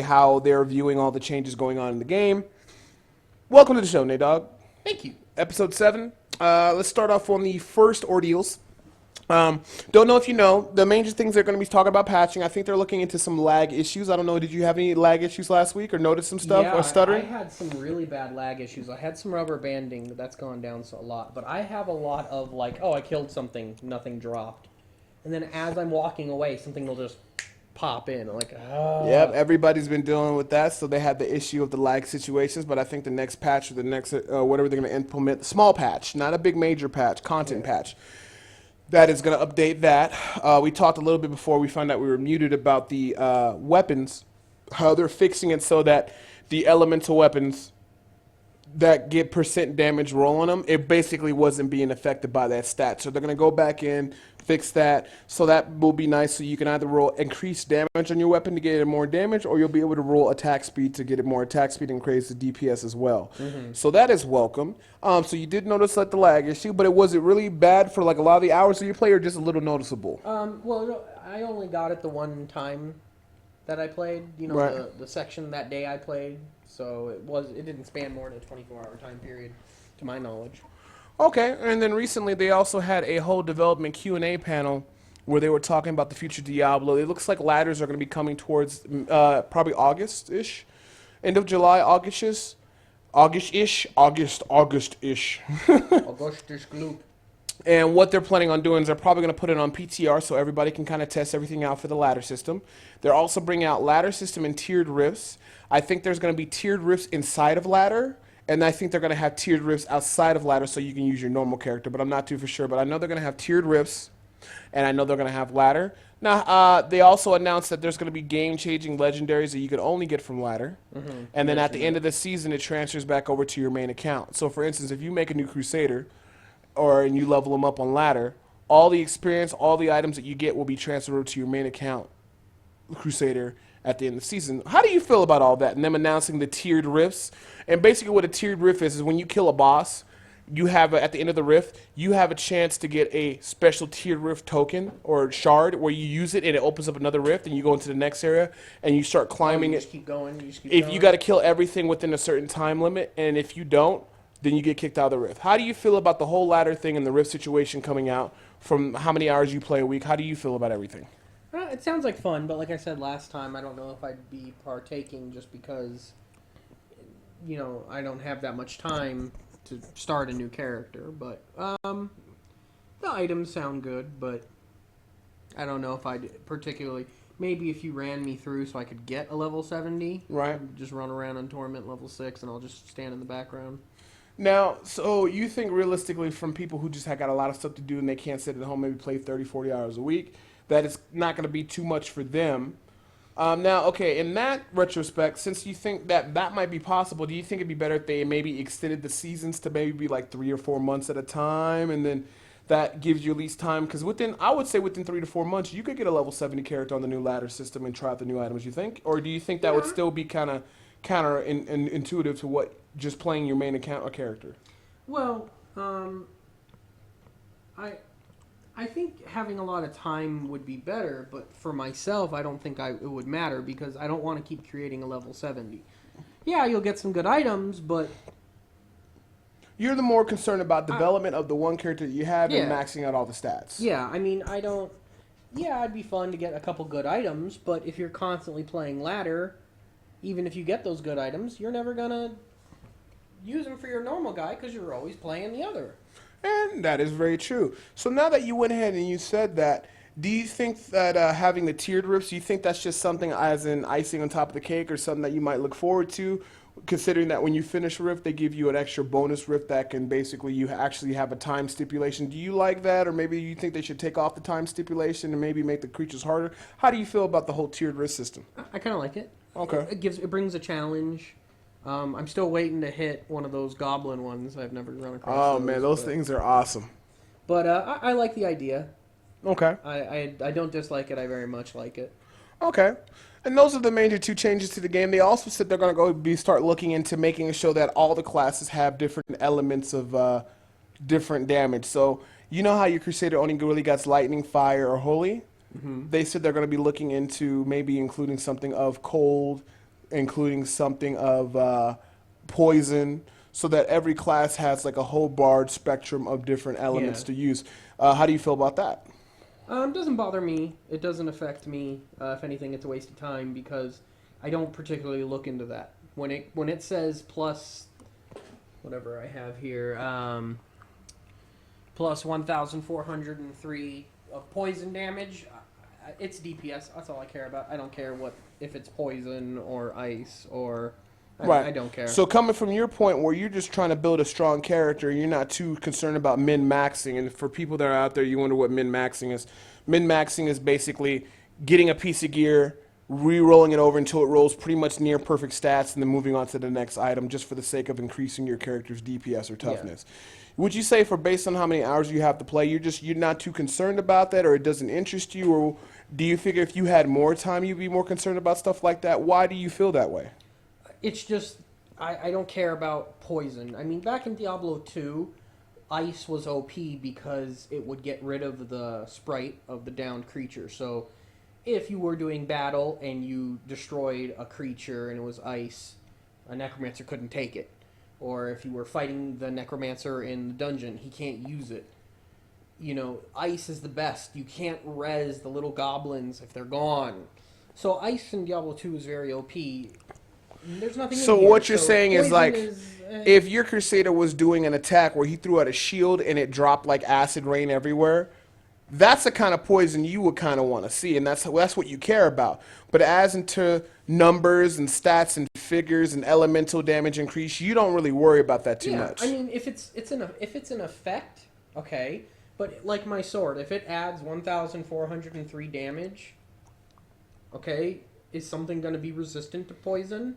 how they're viewing all the changes going on in the game. Welcome to the show, Nate Dogg. Thank you. Episode 7. Let's start off on the first ordeals. Don't know if you know, the major things they're going to be talking about patching. I think they're looking into some lag issues. I don't know, did you have any lag issues last week or notice some stuff or stuttering? I had some really bad lag issues. I had some rubber banding, that's gone down a lot. But I have a lot of like, oh, I killed something, nothing dropped. And then as I'm walking away, something will just pop in. I'm like, oh. Yep, everybody's been dealing with that, so they had the issue of the lag situations, but I think the next patch or the next, whatever they're going to implement, small patch, not a big major patch, content patch. That is going to update that. We talked a little bit before we found out we were muted about the weapons, how they're fixing it so that the elemental weapons that get percent damage roll on them, it basically wasn't being affected by that stat. So they're going to go back in, fix that, so that will be nice. So you can either roll increased damage on your weapon to get it more damage, or you'll be able to roll attack speed to get it more attack speed and increase the DPS as well. So that is welcome. So you did notice like the lag issue, but was it really bad for like a lot of the hours that you play, or just a little noticeable? Well, no, I only got it the one time that I played. You know, Right. the section that day I played. So it didn't span more than a 24-hour time period, to my knowledge. Okay, and then recently they also had a whole development Q&A panel where they were talking about the future Diablo. It looks like ladders are going to be coming towards probably August-ish, end of July, August-ish, August-ish. Augustus Gloop. And what they're planning on doing is they're probably going to put it on PTR so everybody can kind of test everything out for the ladder system. They're also bringing out ladder system and tiered rifts. I think there's going to be tiered rifts inside of ladder, and I think they're going to have tiered rifts outside of ladder so you can use your normal character, but I'm not too for sure. But I know they're going to have tiered rifts, and I know they're going to have ladder. Now, they also announced that there's going to be game-changing legendaries that you could only get from ladder, and then at the end of the season, it transfers back over to your main account. So, for instance, if you make a new Crusader, and you level them up on ladder, all the experience, all the items that you get will be transferred over to your main account, Crusader, at the end of the season. How do you feel about all that and them announcing the tiered rifts? And basically what a tiered rift is when you kill a boss, you have, at the end of the rift, you have a chance to get a special tiered rift token or shard where you use it and it opens up another rift and you go into the next area and you start climbing You it. just keep going. If you got to kill everything within a certain time limit, and if you don't, then you get kicked out of the rift. How do you feel about the whole ladder thing and the rift situation coming out from how many hours you play a week? How do you feel about everything? It sounds like fun, but like I said last time, I don't know if I'd be partaking just because, you know, I don't have that much time to start a new character. But the items sound good, but I don't know if I'd particularly. Maybe if you ran me through so I could get a level 70. Right. I'd just run around on Torment level 6 and I'll just stand in the background. Now, so you think realistically from people who just have got a lot of stuff to do and they can't sit at home, maybe play 30, 40 hours a week, that it's not going to be too much for them. Now, okay, in that retrospect, since you think that that might be possible, do you think it'd be better if they maybe extended the seasons to maybe be like 3 or 4 months at a time, and then that gives you at least time? Because I would say within 3 to 4 months, you could get a level 70 character on the new ladder system and try out the new items, you think? Or do you think that would still be kind of counterintuitive to what just playing your main account or character? Well, I think having a lot of time would be better, but for myself, I don't think it would matter because I don't want to keep creating a level 70. Yeah, you'll get some good items, but You're the more concerned about development of the one character that you have and Yeah. maxing out all the stats. yeah, I mean, I don't. Yeah, it'd be fun to get a couple good items, but if you're constantly playing ladder, even if you get those good items, you're never gonna use them for your normal guy because you're always playing the other. And that is very true. So now that you went ahead and you said that, do you think that having the tiered rifts, do you think that's just something as in icing on top of the cake or something that you might look forward to, considering that when you finish a rift, they give you an extra bonus rift that can basically you actually have a time stipulation? Do you like that, or maybe you think they should take off the time stipulation and maybe make the creatures harder? How do you feel about the whole tiered rift system? I kind of like it. Okay. It brings a challenge. I'm still waiting to hit one of those goblin ones. I've never run across. Oh man, those things are awesome. But I like the idea. Okay. I don't dislike it. I very much like it. Okay. And those are the major two changes to the game. They also said they're going to start looking into making a show that all the classes have different elements of different damage. So you know how your Crusader only really gets lightning, fire, or holy? They said they're going to be looking into maybe including something of cold, including something of poison, so that every class has like a whole barred spectrum of different elements Yeah. to use. How do you feel about that? Doesn't bother me. It doesn't affect me. If anything, it's a waste of time because I don't particularly look into that. When it says plus whatever I have here, plus 1,403 of poison damage, it's DPS. That's all I care about. I don't care if it's poison or ice or I don't care. So coming from your point where you're just trying to build a strong character, you're not too concerned about min-maxing. And for people that are out there, you wonder what min-maxing is. Min-maxing is basically getting a piece of gear, re-rolling it over until it rolls pretty much near perfect stats, and then moving on to the next item just for the sake of increasing your character's DPS or toughness. Would you say, for based on how many hours you have to play, you're not too concerned about that, or it doesn't interest you, or do you figure if you had more time you'd be more concerned about stuff like that? Why do you feel that way? It's just I don't care about poison. I mean, back in Diablo 2, ice was OP because it would get rid of the sprite of the downed creature. So if you were doing battle and you destroyed a creature and it was ice, a necromancer couldn't take it. Or if you were fighting the necromancer in the dungeon, he can't use it. You know, ice is the best. You can't res the little goblins if they're gone. So ice in Diablo 2 is very OP. There's nothing in So here. what you're So saying is poison like, eh. if your Crusader was doing an attack where he threw out a shield and it dropped like acid rain everywhere, that's the kind of poison you would kind of want to see, and that's what you care about. But as into numbers and stats and figures and elemental damage increase, you don't really worry about that too much. I mean, if it's an effect, okay. But like my sword, if it adds 1,403 damage, okay, is something going to be resistant to poison?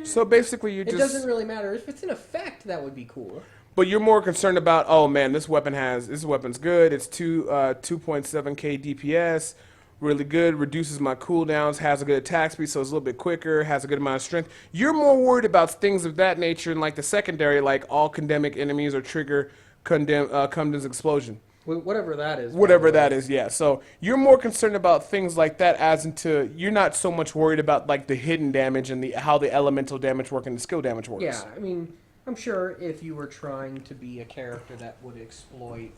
So basically, you It just doesn't really matter. If it's an effect, that would be cool. But you're more concerned about, oh man, this weapon's good. It's 2.7k DPS, really good. Reduces my cooldowns, has a good attack speed, so it's a little bit quicker. Has a good amount of strength. You're more worried about things of that nature, and like the secondary, like all condemnic enemies or trigger Cumden's explosion. Whatever that is. Whatever that is, yeah. So you're more concerned about things like that, as into you're not so much worried about like the hidden damage and how the elemental damage work and the skill damage works. Yeah, I mean, I'm sure if you were trying to be a character that would exploit,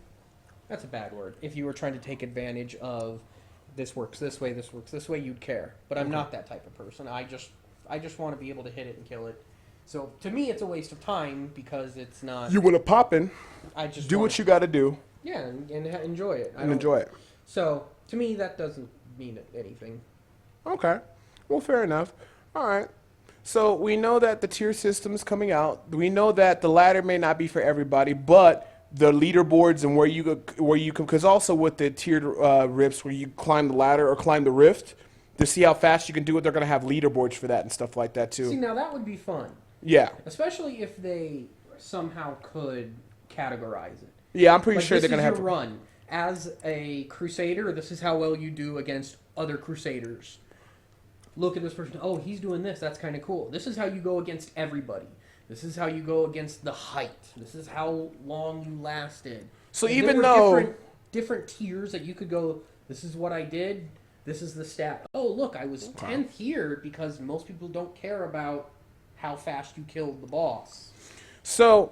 that's a bad word. If you were trying to take advantage of this works this way, you'd care. But I'm not that type of person. I just want to be able to hit it and kill it. So to me, it's a waste of time because it's not. You want to pop in, I just do what you got to do, Yeah, and enjoy it. and enjoy it. So to me, that doesn't mean anything. Okay. Well, fair enough. All right. So we know that the tier system is coming out. We know that the ladder may not be for everybody, but the leaderboards and where you can, because also with the tiered rifts where you climb the ladder or climb the rift to see how fast you can do it, they're going to have leaderboards for that and stuff like that too. See, now that would be fun. Yeah. Especially if they somehow could categorize it. Yeah, I'm pretty Like, sure they're going to This have. is your run. As a Crusader, this is how well you do against other Crusaders. Look at this person. Oh, he's doing this. That's kind of cool. This is how you go against everybody. This is how you go against the height. This is how long you lasted. So And even there were though different tiers that you could go, this is what I did. This is the stat. Oh, look, I was 10th here because most people don't care about how fast you killed the boss. So,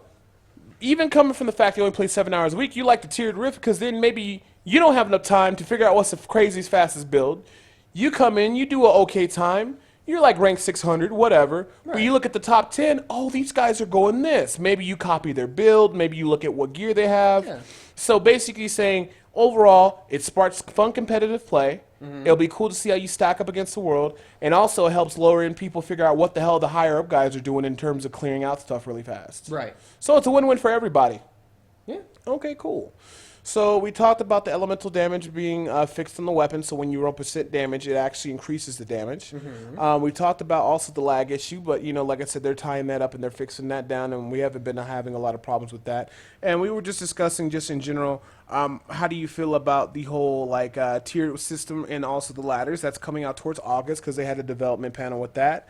even coming from the fact you only play 7 hours a week, you like the tiered rift because then maybe you don't have enough time to figure out what's the craziest, fastest build. You come in, you do an okay time, you're like ranked 600, whatever. But Right. you look at the top 10, oh, these guys are going this. Maybe you copy their build, maybe you look at what gear they have. Yeah. So basically saying, overall, it sparks fun competitive play. It'll be cool to see how you stack up against the world, and also helps lower end people figure out what the hell the higher up guys are doing in terms of clearing out stuff really fast. Right. So it's a win-win for everybody. Yeah. Okay, cool. So we talked about the elemental damage being fixed on the weapon, so when you roll percent damage, it actually increases the damage. We talked about also the lag issue, but like I said, they're tying that up and they're fixing that down, and we haven't been having a lot of problems with that. And we were just discussing, just in general, how do you feel about the whole tier system and also the ladders that's coming out towards August, because they had a development panel with that.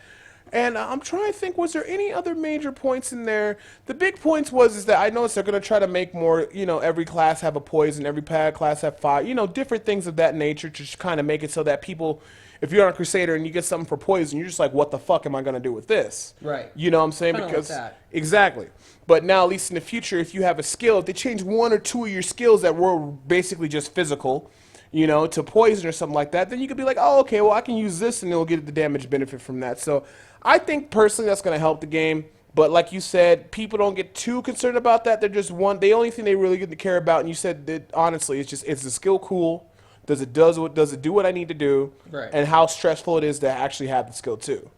And I'm trying to think, was there any other major points in there? The big points is that I noticed they're going to try to make more, every class have a poison, every class have fire, different things of that nature to kind of make it so that people, if you're on a Crusader and you get something for poison, you're just like, what the fuck am I gonna do with this? Right. You know what I'm saying? Kinda like Because that. exactly. But now, at least in the future, if you have a skill, if they change one or two of your skills that were basically just physical, you know, to poison or something like that, then you could be like, oh, okay, well, I can use this and it'll get the damage benefit from that. So I think personally that's going to help the game. But like you said, people don't get too concerned about that. They're just the only thing they really get to care about. And you said that honestly, it's just, is the skill cool? Does it do what I need to do? Right. And how stressful it is to actually have the skill too.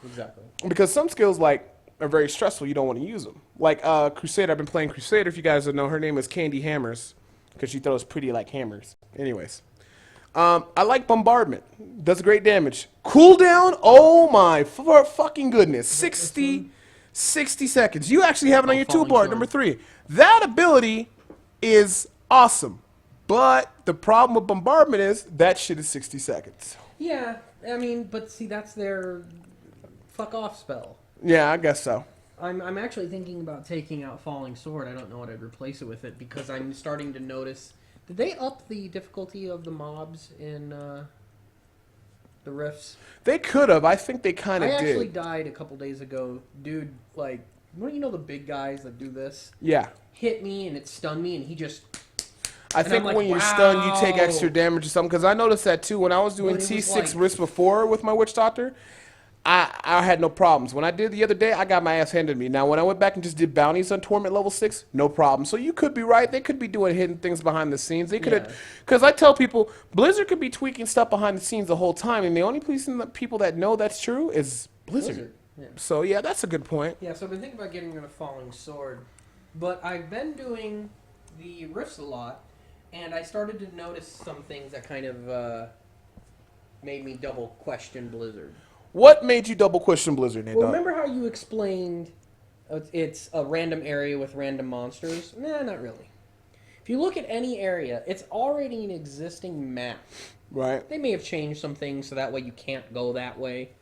Exactly. Because some skills like are very stressful. You don't want to use them. Like Crusader. I've been playing Crusader. If you guys don't know, her name is Candy Hammers because she throws pretty like hammers. Anyways, I like bombardment. Does great damage. Cooldown. Oh my fucking goodness. 60 seconds. You actually have it on your Falling toolbar, Sword. number 3. That ability is awesome. But the problem with bombardment is that shit is 60 seconds. Yeah, I mean, but see, that's their fuck off spell. Yeah, I guess so. I'm actually thinking about taking out Falling Sword. I don't know what I'd replace it with because I'm starting to notice. Did they up the difficulty of the mobs in the rifts? They could have. I think they kind of I did. actually died a couple days ago. Dude, like, you know the big guys that do this? Yeah. Hit me and it stunned me and he just... I And think I'm like, when you're stunned, you take wow. extra damage or something. Because I noticed that too. When I was doing But it was T6 like- risks before with my Witch Doctor, I had no problems. When I did the other day, I got my ass handed to me. Now, when I went back and just did bounties on Torment level 6, no problem. So you could be right. They could be doing hidden things behind the scenes. They could have... Yeah. Because I tell people, Blizzard could be tweaking stuff behind the scenes the whole time. And the only people that know that's true is Blizzard. Yeah. So, yeah, that's a good point. Yeah, so I've been thinking about getting rid of Falling Sword, but I've been doing the rifts a lot, and I started to notice some things that kind of made me double question Blizzard. What made you double question Blizzard, Nate? Well, remember how you explained it's a random area with random monsters? Nah, not really. If you look at any area, it's already an existing map. Right. They may have changed some things so that way you can't go that way.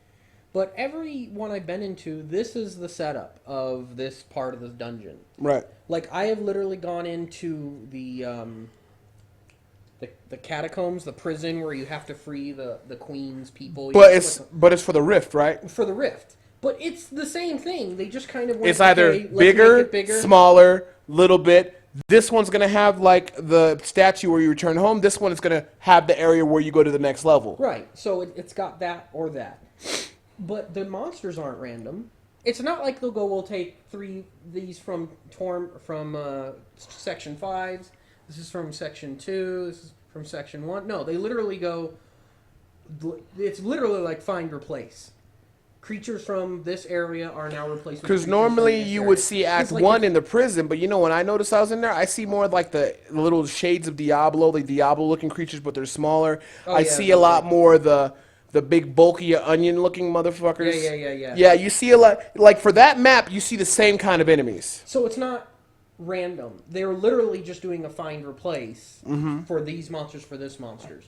But every one I've been into, this is the setup of this part of the dungeon. Right. Like, I have literally gone into the catacombs, the prison where you have to free the queen's people. But it's for the rift, right? For the rift. But it's the same thing. They just kind of went, It's either okay, let's make it bigger, smaller, little bit. This one's gonna have like the statue where you return home. This one is gonna have the area where you go to the next level. Right. So it's got that or that. But the monsters aren't random. It's not like they'll go, we'll take 3 these from section 5s. This is from section 2. This is from section 1. No, they literally go. It's literally like find replace. Creatures from this area are now replaced. Because normally you would see Act 1 in the prison, but you know when I noticed I was in there, I see more like the little shades of Diablo, the Diablo-looking creatures, but they're smaller. I see a lot more the big bulky onion-looking motherfuckers. Yeah. Yeah, you see a lot. Like for that map, you see the same kind of enemies. So it's not random. They're literally just doing a find replace for these monsters for this monsters.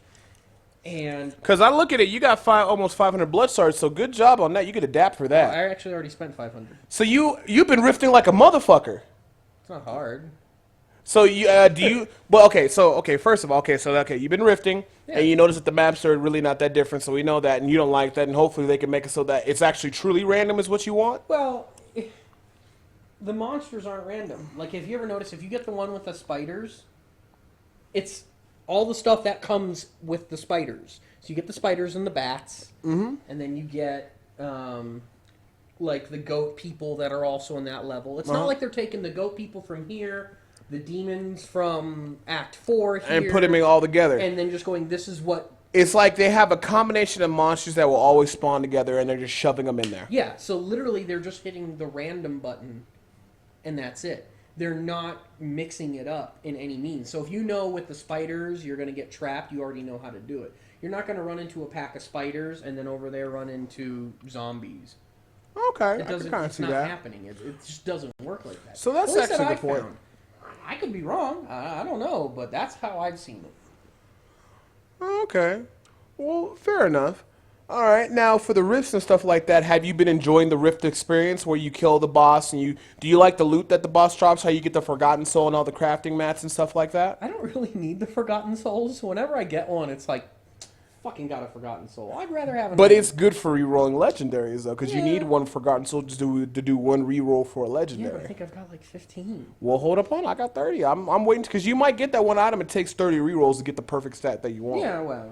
And because I look at it, you got almost 500 blood stars, so good job on that. You could adapt for that. I actually already spent 500. So you've been rifting like a motherfucker. It's not hard. So you do you? Well, okay. So first of all, you've been rifting, and you notice that the maps are really not that different. So we know that, and you don't like that, and hopefully they can make it so that it's actually truly random is what you want. Well, the monsters aren't random. Like if you ever notice, if you get the one with the spiders, it's all the stuff that comes with the spiders. So you get the spiders and the bats, and then you get like the goat people that are also in that level. It's not like they're taking the goat people from here, the demons from Act 4 here, And put them all together. and then just going, this is what... It's like they have a combination of monsters that will always spawn together, and they're just shoving them in there. Yeah, so literally they're just hitting the random button, and that's it. They're not mixing it up in any means. So if you know with the spiders you're going to get trapped, you already know how to do it. You're not going to run into a pack of spiders and then over there run into zombies. Okay, It doesn't. It's not happening. It just doesn't work like that. So that's At least actually that a good point. found. I could be wrong. I don't know, but that's how I've seen it. Okay, well, fair enough. All right, now for the rifts and stuff like that, have you been enjoying the rift experience where you kill the boss and do you like the loot that the boss drops? How you get the Forgotten Soul and all the crafting mats and stuff like that? I don't really need the Forgotten Souls. Whenever I get one, it's like fucking got a Forgotten Soul. I'd rather have. But it's good for re-rolling legendaries though, because you need Yeah. one Forgotten Soul to do one re-roll for a Yeah, legendary. but I think I've got like 15. Well, hold up on. I got 30. I'm waiting because you might get that one item. It takes 30 re-rolls to get the perfect stat that you want. Yeah, well.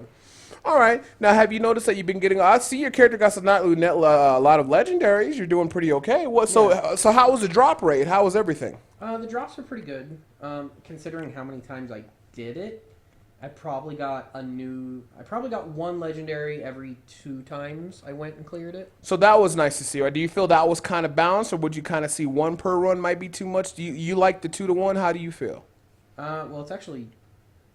All right. Now, have you noticed that you've been getting? I see your character got a lot of legendaries. You're doing pretty okay. What? So how was the drop rate? How was everything? The drops were pretty good, considering how many times I did it. I probably got one legendary every 2 times I went and cleared it. So that was nice to see. Or do you feel that was kind of balanced, or would you kind of see 1 per run might be too much? Do you like the 2 to 1? How do you feel? Well, it's actually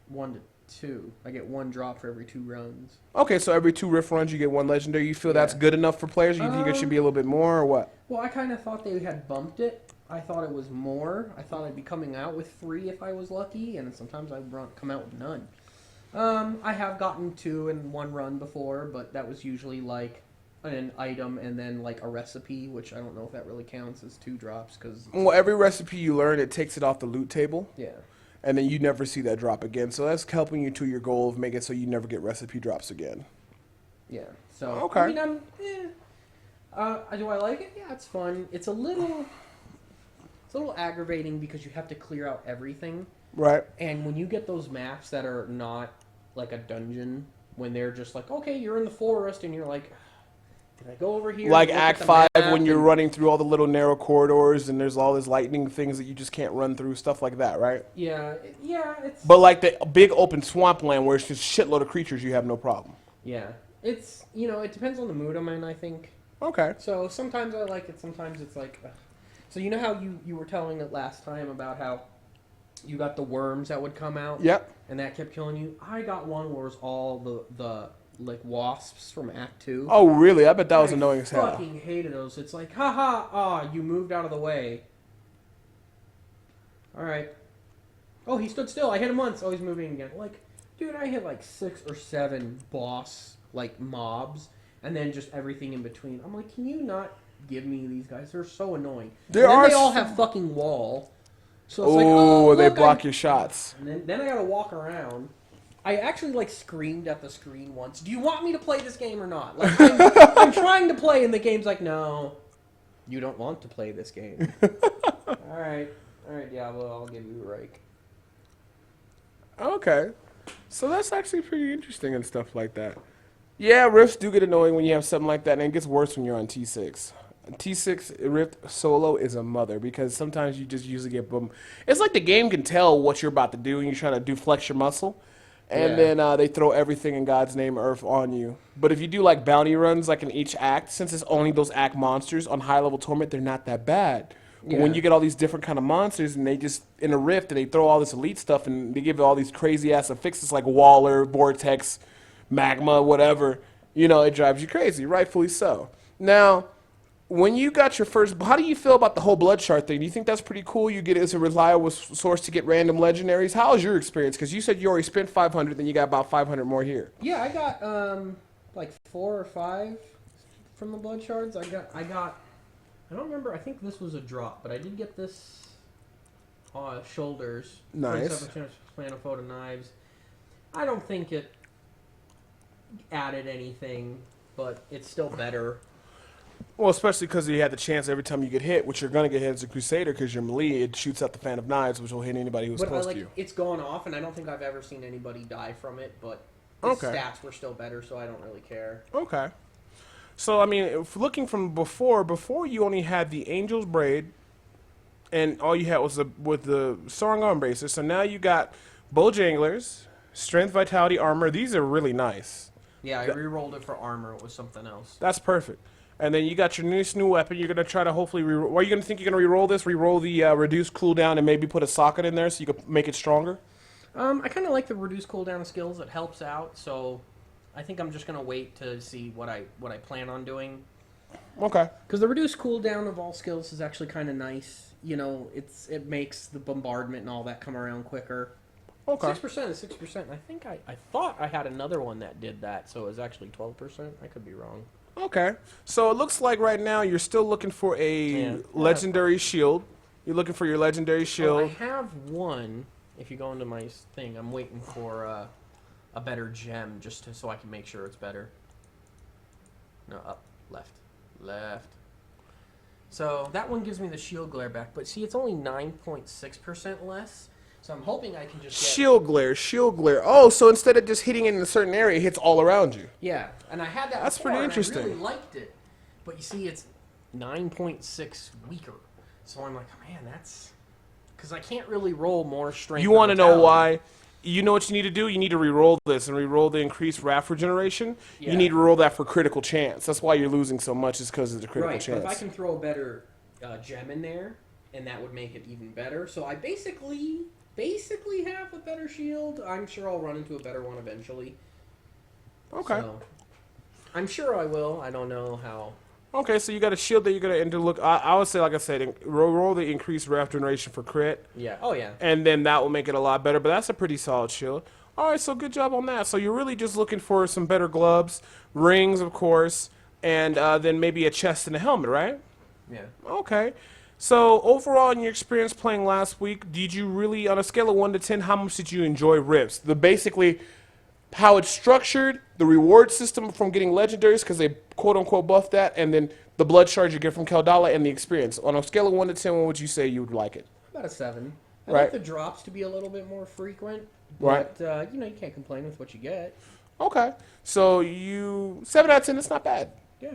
1 to 2. I get 1 drop for every 2 runs. Okay, so every 2 riff runs you get 1 legendary. You feel that's good enough for players? Or you think it should be a little bit more, or what? Well, I kind of thought they had bumped it. I thought it was more. I thought I'd be coming out with 3 if I was lucky, and sometimes I'd come out with none. I have gotten 2 in 1 run before, but that was usually like an item and then like a recipe, which I don't know if that really counts as 2 drops. Well, every recipe you learn, it takes it off the loot table. Yeah. And then you never see that drop again. So that's helping you to your goal of making it so you never get recipe drops again. Yeah. So, okay. I mean, do I like it? Yeah, it's fun. It's a little aggravating because you have to clear out everything. Right. And when you get those maps that are not like a dungeon, when they're just like, okay, you're in the forest, and you're like, can I go over here? Like Act 5 when you're running through all the little narrow corridors and there's all these lightning things that you just can't run through, stuff like that, right? Yeah, it's... But like the big open swampland where it's just shitload of creatures, you have no problem. Yeah. It's, it depends on the mood I'm in, I think. Okay. So sometimes I like it, sometimes it's like... So you know how you were telling it last time about how you got the worms that would come out? Yep. And that kept killing you? I got one where it was all the like wasps from Act 2. Oh, really? I bet that was annoying as hell. I fucking hated those. It's like, haha, you moved out of the way. Alright. Oh, he stood still. I hit him once. Oh, he's moving again. Like, dude, I hit like 6 or 7 boss, like, mobs, and then just everything in between. I'm like, can you not give me these guys? They're so annoying. They all have fucking wall. So it's like, they block your shots. And then I gotta walk around. I actually, like, screamed at the screen once. Do you want me to play this game or not? Like, I'm trying to play, and the game's like, no, you don't want to play this game. Alright, Diablo, I'll give you a rake. Okay. So that's actually pretty interesting and stuff like that. Yeah, rifts do get annoying when you have something like that, and it gets worse when you're on T6. T6 Rift solo is a mother because sometimes you just usually get boom. It's like the game can tell what you're about to do and you're trying to flex your muscle. And then they throw everything in God's name earth on you. But if you do like bounty runs like in each act, since it's only those act monsters on high level torment, they're not that bad. But when you get all these different kind of monsters and they just in a rift and they throw all this elite stuff and they give it all these crazy ass affixes like Waller, Vortex, Magma, whatever, it drives you crazy, rightfully so. Now, when you got your first, how do you feel about the whole blood shard thing? Do you think that's pretty cool? You get it as a reliable source to get random legendaries. How was your experience? Because you said you already spent 500, then you got about 500 more here. Yeah, I got like 4 or 5 from the blood shards. I got. I don't remember. I think this was a drop, but I did get this shoulders. Nice. 27% plan of photo knives. I don't think it added anything, but it's still better. Well, especially because you had the chance every time you get hit, which you're going to get hit as a Crusader because you're melee, it shoots out the fan of knives, which will hit anybody who's close to you. It's gone off, and I don't think I've ever seen anybody die from it, but the stats were still better, so I don't really care. Okay. So, I mean, if looking from before you only had the Angel's Braid, and all you had was with the Soaring Arm Braces. So now you got Bojanglers, Strength, Vitality, Armor. These are really nice. Yeah, I re-rolled it for armor. It was something else. That's perfect. And then you got your new weapon. You're going to try to hopefully re-roll. Are you going to think you're going to re-roll this? Re-roll the reduced cooldown and maybe put a socket in there so you can make it stronger? I kind of like the reduced cooldown skills. It helps out, so I think I'm just going to wait to see what I plan on doing. Okay. Because the reduced cooldown of all skills is actually kind of nice. It makes the bombardment and all that come around quicker. Okay. 6% is 6%. I think I thought I had another one that did that, so it was actually 12%. I could be wrong. Okay. So it looks like right now you're still looking for a legendary shield. You're looking for your legendary shield. I have one. If you go into my thing, I'm waiting for a better gem so I can make sure it's better. No, up, left. So that one gives me the shield glare back, but see, it's only 9.6% less. So I'm hoping I can just get... Shield glare. Oh, so instead of just hitting it in a certain area, it hits all around you. Yeah, and I had that That's before, pretty interesting. and I really liked it. But you see, it's 9.6 weaker. So I'm like, man, that's... Because I can't really roll more strength. You want to know why? You know what you need to do? You need to re-roll this and re-roll the increased wrath regeneration. Yeah. You need to roll that for critical chance. That's why you're losing so much, is because of the critical chance. But if I can throw a better gem in there, and that would make it even better. So I basically have a better shield. I'm sure I'll run into a better one eventually. Okay. So, I'm sure I will. I don't know how. Okay, so you got a shield that you're going to enter. Look, I would say, like I said, roll the increased wrath generation for crit. Yeah. Oh, yeah. And then that will make it a lot better. But that's a pretty solid shield. All right, so good job on that. So you're really just looking for some better gloves, rings, of course, and then maybe a chest and a helmet, right? Yeah. Okay. So overall, in your experience playing last week, did you really, on a scale of 1 to 10, how much did you enjoy Rifts? Basically, how it's structured, the reward system from getting legendaries, because they quote-unquote buffed that, and then the blood shards you get from Keldala and the experience. On a scale of 1 to 10, what would you say you would like it? About a 7. I Right. like the drops to be a little bit more frequent, but Right. you can't complain with what you get. Okay. So 7 out of 10, that's not bad. Yeah.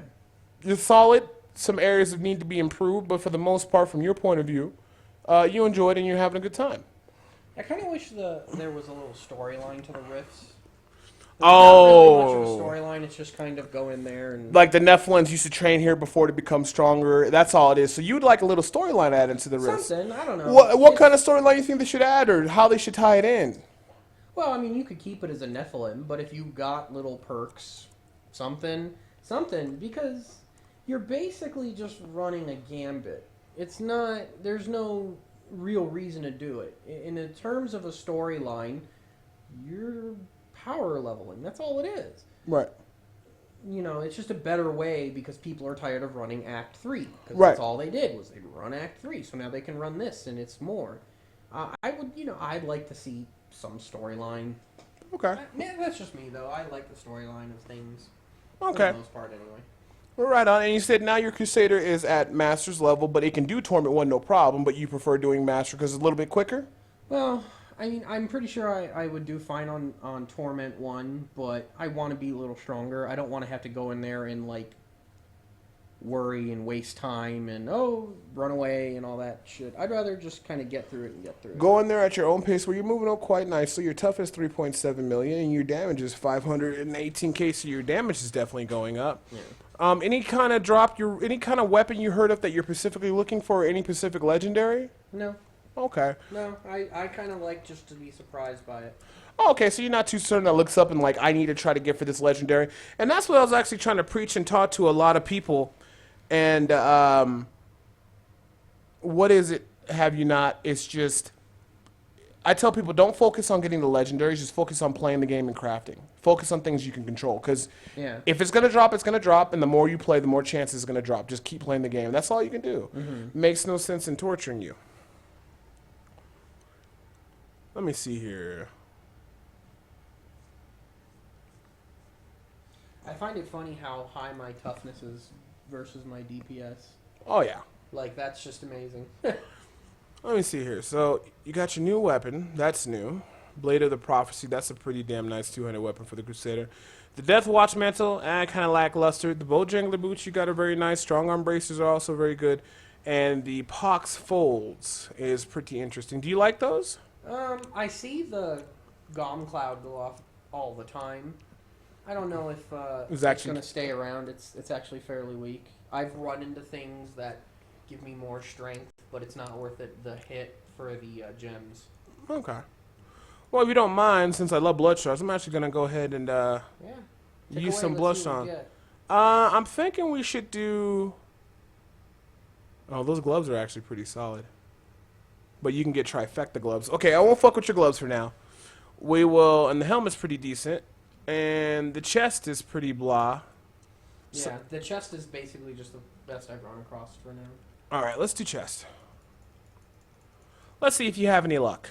You're solid. Some areas that need to be improved, but for the most part, from your point of view, you enjoyed it and you're having a good time. I kind of wish there was a little storyline to the Rifts. Oh. Not really much of a storyline. It's just kind of go in there and... Like the Nephilim used to train here before to become stronger. That's all it is. So you'd like a little storyline added to the Rifts. Something. I don't know. What kind of storyline you think they should add, or how they should tie it in? Well, I mean, you could keep it as a Nephilim, but if you got little perks, something, because you're basically just running a gambit. It's not, there's no real reason to do it. In terms of a storyline, you're power leveling. That's all it is. Right. It's just a better way because people are tired of running Act 3. Because Right. that's all they did was they run Act 3. So now they can run this and it's more. I'd like to see some storyline. Okay. That's just me, though. I like the storyline of things. Okay. For the most part, anyway. We're right on. And you said now your Crusader is at Master's level, but it can do Torment 1 no problem, but you prefer doing Master because it's a little bit quicker? Well, I mean, I'm pretty sure I would do fine on Torment 1, but I want to be a little stronger. I don't want to have to go in there and, worry and waste time and, run away and all that shit. I'd rather just kind of get through it. Go in there at your own pace where you're moving up quite nicely. Your toughness 3.7 million and your damage is 518k, so your damage is definitely going up. Yeah. Any kind of any kind of weapon you heard of that you're specifically looking for, any specific legendary? No. Okay. No, I kind of like just to be surprised by it. Oh, okay, so you're not too certain that looks up and I need to try to get for this legendary. And that's what I was actually trying to preach and talk to a lot of people. And what is it, have you not? It's just, I tell people don't focus on getting the legendaries, just focus on playing the game and crafting. Focus on things you can control, because if it's going to drop, it's going to drop, and the more you play, the more chances it's going to drop. Just keep playing the game. That's all you can do. Mm-hmm. Makes no sense in torturing you. Let me see here. I find it funny how high my toughness is versus my DPS. Oh, yeah. That's just amazing. Let me see here. So, you got your new weapon. That's new. Blade of the Prophecy. That's a pretty damn nice 200 weapon for the Crusader. The Death Watch Mantle, kind of lackluster. The Bojangler Boots, you got a very nice. Strong Arm Bracers are also very good. And the Pox Folds is pretty interesting. Do you like those? I see the Gom Cloud go off all the time. I don't know if it's going to stay around. It's actually fairly weak. I've run into things that give me more strength, but it's not worth it, the hit for the gems. Okay. Well, if you don't mind, since I love blood shards, I'm actually going to go ahead and use some blood shards. I'm thinking we should do... Oh, those gloves are actually pretty solid. But you can get trifecta gloves. Okay, I won't fuck with your gloves for now. We will... And the helmet's pretty decent. And the chest is pretty blah. Yeah, the chest is basically just the best I've run across for now. Alright, let's do chest. Let's see if you have any luck.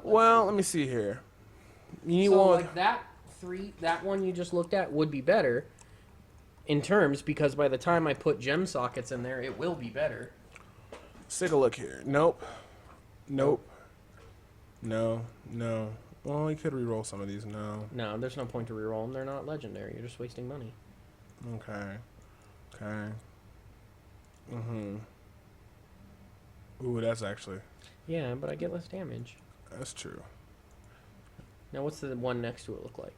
Well, let me see here. You So want like that one you just looked at would be better in terms because by the time I put gem sockets in there, it will be better. let's take a look here. Nope. Nope. No. No. Well, you could re-roll some of these. No. No, there's no point to reroll them. They're not legendary. You're just wasting money. Okay. Okay. Mm-hmm. Ooh, that's actually... Yeah, but I get less damage. That's true. Now, what's the one next to it look like?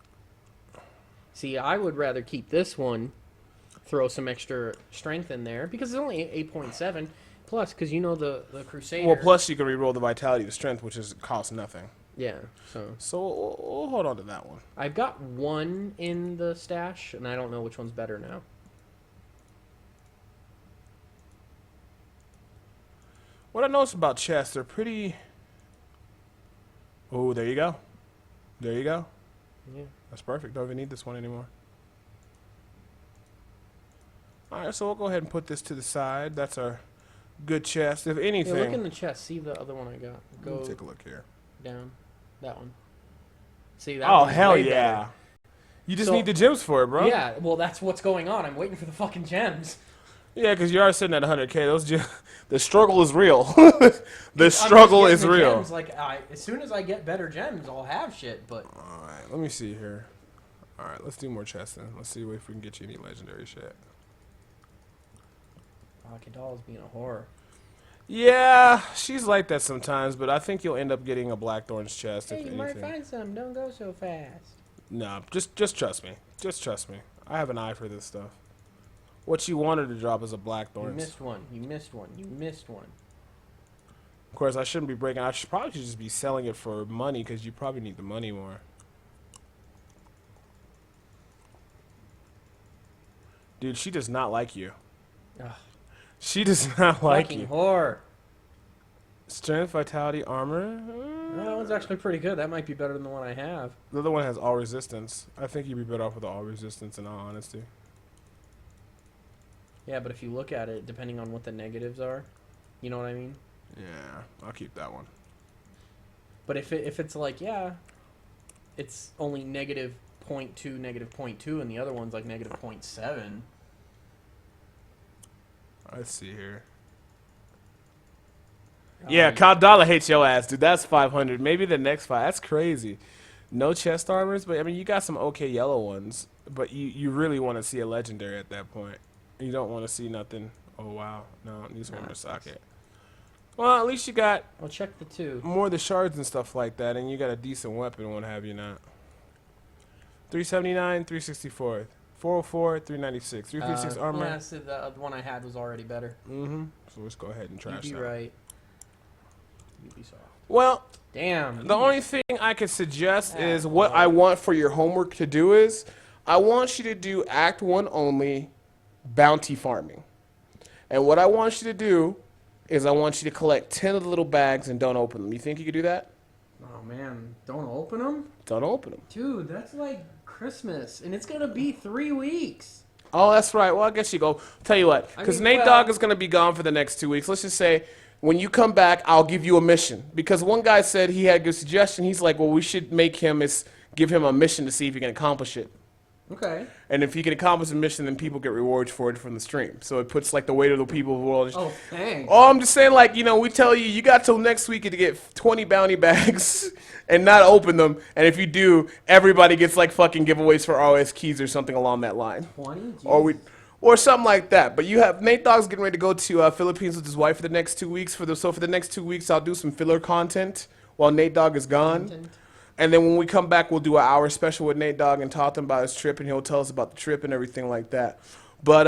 See, I would rather keep this one, throw some extra strength in there, because it's only 8.7, plus, because you know the Crusader... Well, plus you can re-roll the Vitality to Strength, which is costs nothing. Yeah, so... So we'll hold on to that one. I've got one in the stash, and I don't know which one's better now. What I noticed about chests, they're pretty... Oh, there you go. There you go. Yeah. That's perfect. Don't even need this one anymore. Alright, so we'll go ahead and put this to the side. That's our good chest. If anything... Yeah, look in the chest. See the other one I got. Let me Go take a look here. down. That one. See, that Oh, one's hell way yeah. better. You just So- need the gems for it, bro. Yeah, well, that's what's going on. I'm waiting for the fucking gems. Yeah, because you are sitting at 100K. The struggle is real. The I'm struggle just is getting the real. Gems. Like, as soon as I get better gems, I'll have shit. But Alright, let me see here. Alright, let's do more chests then. Let's see if we can get you any legendary shit. Kadal's being a whore. Yeah, she's like that sometimes, but I think you'll end up getting a Blackthorn's chest Hey, if you might anything. find some. Don't go so fast. No, just trust me. Just trust me. I have an eye for this stuff. What you wanted to drop is a You Blackthorns. missed one. You missed one. You missed one. Of course, I shouldn't be breaking. I should probably just be selling it for money because you probably need the money more. Dude, she does not like you. Ugh, She does not like fucking you. whore. Strength, vitality, armor. That one's actually pretty good. That might be better than the one I have. The other one has all resistance. I think you'd be better off with the all resistance in all honesty. Yeah, but if you look at it, depending on what the negatives are, you know what I mean? Yeah, I'll keep that one. But if it's like, yeah, it's only negative 0.2, negative 0.2, and the other one's like negative 0.7. Let's see here. Yeah, Kaldala hates your ass, dude. That's 500. Maybe the next 5. That's crazy. No chest armors, but I mean, you got some okay yellow ones. But you really want to see a legendary at that point. You don't want to see nothing. Oh, wow. No, it needs one more socket. Well, at least you got I'll check the 2. more of the shards and stuff like that, and you got a decent weapon, what have you not. 379, 364. 404, 396. 336 armor. Yeah, so the one I had was already better. Mm-hmm. So let's go ahead and trash You'd be that. right. Ubisoft. Well, Damn. the only thing I could suggest is what I want for your homework to do is I want you to do Act 1 only bounty farming. And what I want you to do is I want you to collect 10 of the little bags and don't open them. You think you could do that? Oh, man. Don't open them? Don't open them. Dude, that's like Christmas, and it's going to be 3 weeks. Oh, that's right. Well, I guess you go. Tell you what, because I mean, Nate Dogg is going to be gone for the next 2 weeks. Let's just say when you come back, I'll give you a mission. Because one guy said he had a good suggestion. He's like, well, we should make him give him a mission to see if he can accomplish it. Okay. And if he can accomplish the mission, then people get rewards for it from the stream. So it puts like the weight of the people who will. Oh, thanks. Oh, I'm just saying, like, you know, we tell you, you got till next week to get 20 bounty bags and not open them. And if you do, everybody gets like fucking giveaways for ROS keys or something along that line. 20? Or something like that. But you have Nate Dogg's getting ready to go to Philippines with his wife for the next 2 weeks. So for the next 2 weeks, I'll do some filler content while Nate Dogg is gone. And then when we come back, we'll do an hour special with Nate Dogg and talk to him about his trip, and he'll tell us about the trip and everything like that. But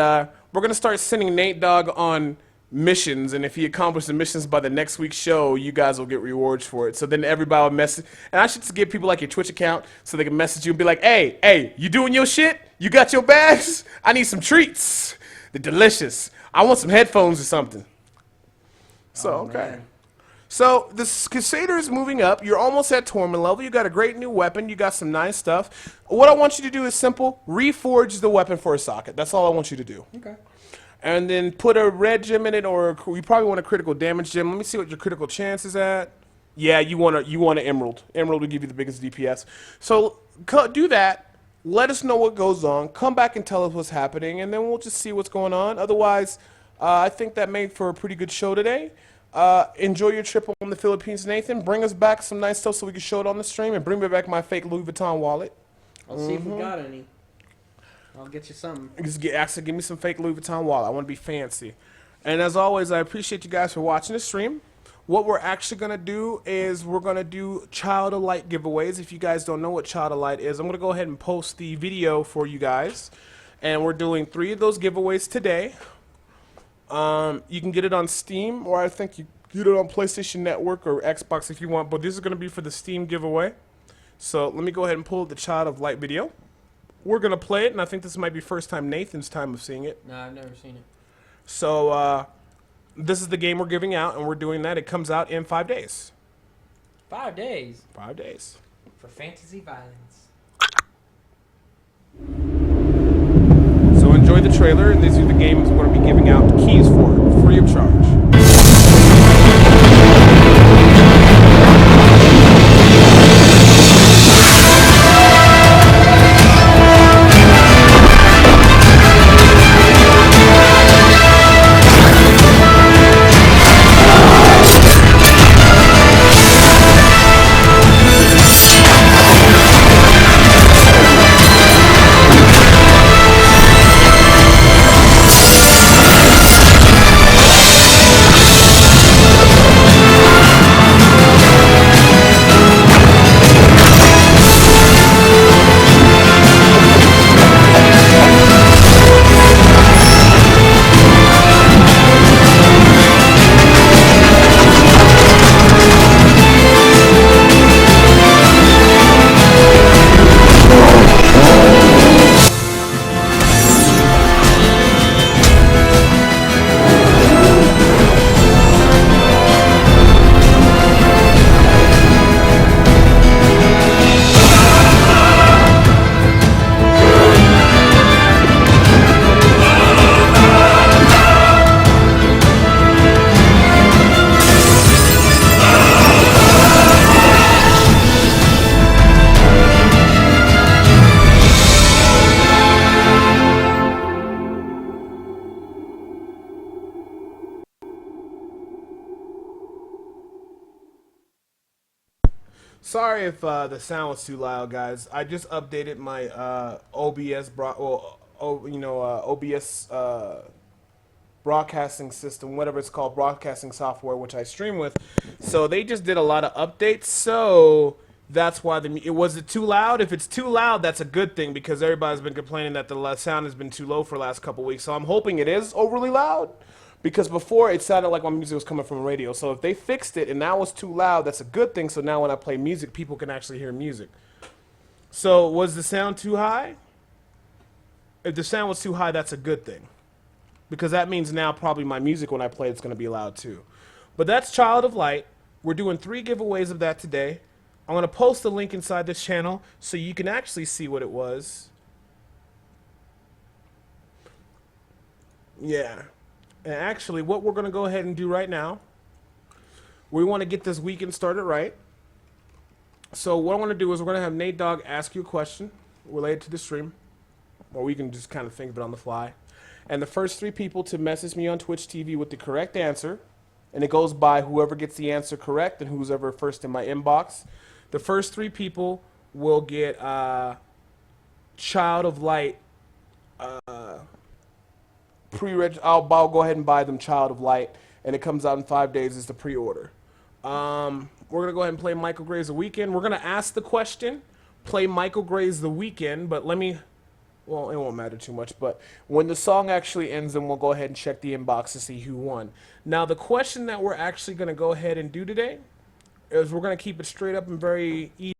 we're going to start sending Nate Dogg on missions, and if he accomplishes the missions by the next week's show, you guys will get rewards for it. So then everybody will message. And I should just give people like your Twitch account so they can message you and be like, hey, you doing your shit? You got your bags? I need some treats. They're delicious. I want some headphones or something. So, okay. Man. So the Crusader is moving up. You're almost at tournament level. You got a great new weapon. You got some nice stuff. What I want you to do is simple. Reforge the weapon for a socket. That's all I want you to do. Okay. And then put a red gem in it, or you probably want a critical damage gem. Let me see what your critical chance is at. Yeah, you want an emerald. Emerald will give you the biggest DPS. So do that. Let us know what goes on. Come back and tell us what's happening, and then we'll just see what's going on. Otherwise, I think that made for a pretty good show today. Enjoy your trip on the Philippines, Nathan. Bring us back some nice stuff so we can show it on the stream, and bring me back my fake Louis Vuitton wallet. I'll see if we got any. I'll get you some. Actually, give me some fake Louis Vuitton wallet. I want to be fancy. And as always, I appreciate you guys for watching the stream. What we're actually going to do is we're going to do Child of Light giveaways. If you guys don't know what Child of Light is, I'm going to go ahead and post the video for you guys. And we're doing 3 of those giveaways today. You can get it on Steam, or I think you get it on PlayStation Network or Xbox if you want. But this is going to be for the Steam giveaway. So let me go ahead and pull the Child of Light video. We're going to play it, and I think this might be first time Nathan's time of seeing it. No, I've never seen it. So, this is the game we're giving out, and we're doing that. It comes out in 5 days. 5 days? 5 days. For fantasy violence. So enjoy the trailer, and these are the games we're going to be giving out keys for, free of charge. Sorry if the sound was too loud, guys. I just updated my OBS broadcasting system, whatever it's called, broadcasting software, which I stream with. So they just did a lot of updates. So that's why was it too loud? If it's too loud, that's a good thing because everybody's been complaining that the sound has been too low for the last couple weeks. So I'm hoping it is overly loud. Because before, it sounded like my music was coming from a radio. So if they fixed it and that was too loud, that's a good thing. So now when I play music, people can actually hear music. So was the sound too high? If the sound was too high, that's a good thing. Because that means now probably my music when I play it's going to be loud too. But that's Child of Light. We're doing 3 giveaways of that today. I'm going to post a link inside this channel so you can actually see what it was. Yeah. And actually, what we're going to go ahead and do right now, we want to get this weekend started right. So what I want to do is we're going to have Nate Dogg ask you a question related to the stream, or we can just kind of think of it on the fly. And the first 3 people to message me on Twitch TV with the correct answer, and it goes by whoever gets the answer correct and who's ever first in my inbox, the first 3 people will get Child of Light I'll go ahead and buy them Child of Light, and it comes out in 5 days as the pre-order. We're going to go ahead and play Michael Gray's The Weekend. We're going to ask the question, play Michael Gray's The Weekend, but well, it won't matter too much, but when the song actually ends, then we'll go ahead and check the inbox to see who won. Now, the question that we're actually going to go ahead and do today is we're going to keep it straight up and very easy.